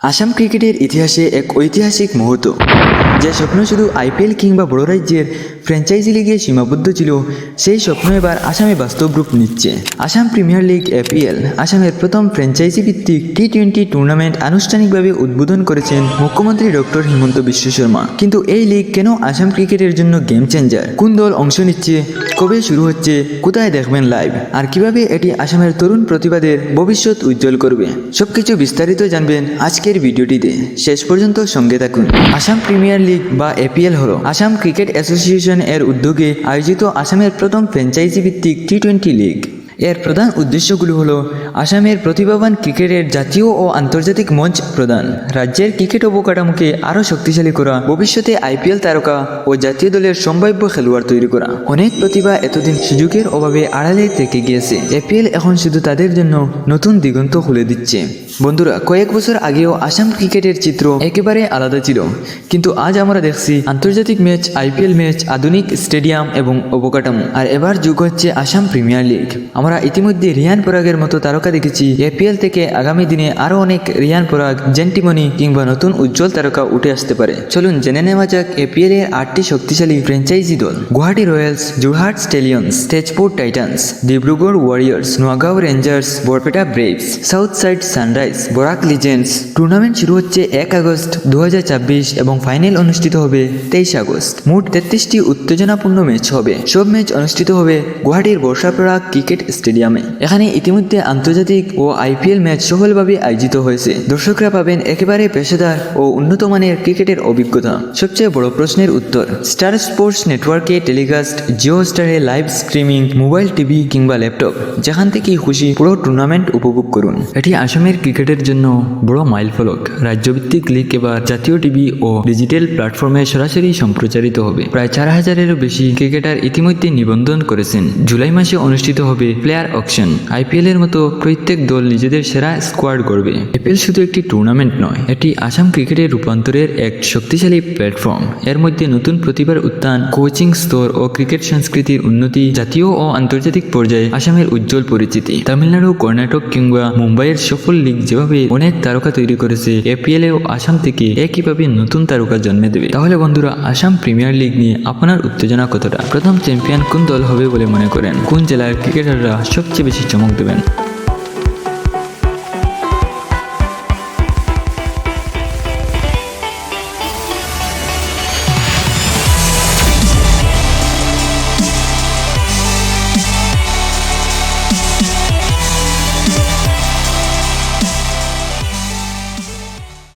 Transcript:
আসাম ক্রিকেটের ইতিহাসে এক ঐতিহাসিক মুহূর্ত। যে স্বপ্ন শুধু আইপিএল কিংবা বড় রাজ্যের ফ্র্যাঞ্চাইজি লিগে সীমাবদ্ধ ছিল, সেই স্বপ্ন এবার আসামে বাস্তব রূপ নিচ্ছে। আসাম প্রিমিয়ার লিগ এপিএল আসামের প্রথম ফ্র্যাঞ্চাইজি ভিত্তিক টি-20 টুর্নামেন্ট আনুষ্ঠানিকভাবে উদ্বোধন করেছেন মুখ্যমন্ত্রী ডক্টর হিমন্ত বিশ্ব শর্মা। কিন্তু এই লিগ কেন আসাম ক্রিকেটের জন্য গেম চেঞ্জার? কোন দল অংশ নিচ্ছে, কবে শুরু হচ্ছে, কোথায় দেখবেন লাইভ, আর কিভাবে এটি আসামের তরুণ প্রতিভাদের ভবিষ্যৎ উজ্জ্বল করবে, সবকিছু বিস্তারিত জানবেন আজকের ভিডিওটিতে। শেষ পর্যন্ত সঙ্গে থাকুন। আসাম প্রিমিয়ার লিগ বা এপিএল হলো আসাম ক্রিকেট অ্যাসোসিয়েশন এর উদ্যোগে আয়োজিত আসামের প্রথম ফ্র্যাঞ্চাইজি ভিত্তিক টি-20 লিগ। এর প্রধান উদ্দেশ্যগুলো হলো আসামের প্রতিভাবান ক্রিকেটের জাতীয় ও আন্তর্জাতিক মঞ্চ প্রদান, রাজ্যের ক্রিকেট অবকাঠামোকে আরও শক্তিশালী করা, ভবিষ্যতে আইপিএল তারকা ও জাতীয় দলের সম্ভাব্য খেলোয়াড় তৈরি করা। অনেক প্রতিভা এতদিন সুযোগের অভাবে আড়ালে থেকে গিয়েছে। এপিএল এখন শুধু তাদের জন্য নতুন দিগন্ত খুলে দিচ্ছে। বন্ধুরা, কয়েক বছর আগেও আসাম ক্রিকেটের চিত্র একেবারে আলাদা ছিল, কিন্তু আজ আমরা দেখছি আন্তর্জাতিক ম্যাচ, আইপিএল ম্যাচ, আধুনিক স্টেডিয়াম এবং অবকাঠামো। আর এবার যুগ হচ্ছে আসাম প্রিমিয়ার লিগ। আমরা ইতিমধ্যে রিয়ান পরাগের মতো তারকা দেখেছি। এপিএল থেকে আগামী দিনে আরও অনেক রিয়ান পরাগ, জেন্টিমনি কিংবা নতুন উজ্জ্বল তারকা উঠে আসতে পারে। চলুন জেনে নেওয়া যাক এপিএল এর 8টি শক্তিশালী ফ্র্যাঞ্চাইজি দল। Guwahati Royals, Jorhat Stallions, Tezpur Titans, Dibrugarh Warriors, Noagaon Rangers, Barpeta Braves, South Side Sunrise, Barak Legends. Tournament শুরু হচ্ছে 1 আগস্ট 2024 এবং ফাইনাল অনুষ্ঠিত হবে 23 আগস্ট। মোট 33টি উত্তেজনাপূর্ণ ম্যাচ হবে। সব ম্যাচ অনুষ্ঠিত হবে গুয়াহাটির বর্ষাপাড়া ক্রিকেট স্টেডিয়ামে। এখানে ইতিমধ্যে আন্তর্জাতিক ও আইপিএল ম্যাচ সফলভাবে আয়োজিত হয়েছে। দর্শকরা পাবেন একেবারে পেশাদার ও উন্নত মানের ক্রিকেটের অভিজ্ঞতা। সবচেয়ে বড় প্রশ্নের উত্তর, স্টার স্পোর্টস নেটওয়ার্কে টেলিকাস্ট, জিও স্টারে লাইভ স্ট্রিমিং, মোবাইল টিভি কিংবা ল্যাপটপ, যেখান থেকেই খুশি পুরো টুর্নামেন্ট উপভোগ করুন। এটি আসামের ক্রিকেটের জন্য বড় মাইলফলক। রাজ্যভিত্তিক লিগ এবার জাতীয় টিভি ও ডিজিটাল প্ল্যাটফর্মে সরাসরি সম্প্রচারিত হবে। প্রায় 4000-এরও বেশি ক্রিকেটার ইতিমধ্যে নিবন্ধন করেছেন। জুলাই মাসে অনুষ্ঠিত হবে প্লেয়ার অকশন। আইপিএল এর মতো প্রত্যেক দল নিজেদের সেরা স্কোয়াড করবে। আইপিএল শুধু একটি টুর্নামেন্ট নয়, এটি আসাম ক্রিকেটের রূপান্তরের এক শক্তিশালী প্ল্যাটফর্ম। এর মধ্যে নতুন প্রতিভার উত্থান, কোচিং স্তর ও ক্রিকেট সংস্কৃতির উন্নতি, জাতীয় ও আন্তর্জাতিক পর্যায়ে আসামের উজ্জ্বল পরিচিতি। তামিলনাড়ু, কর্ণাটক কিংবা মুম্বাইয়ের সফল লিগ যেভাবে অনেক তারকা তৈরি করেছে, এপিএল এও আসাম থেকে একইভাবে নতুন তারকা জন্মে দেবে। তাহলে বন্ধুরা, আসাম প্রিমিয়ার লিগ নিয়ে আপনার উত্তেজনা কতটা? প্রথম চ্যাম্পিয়ন কোন দল হবে বলে মনে করেন? কোন জেলার ক্রিকেটাররা সবচেয়ে বেশি চমক দেবেন?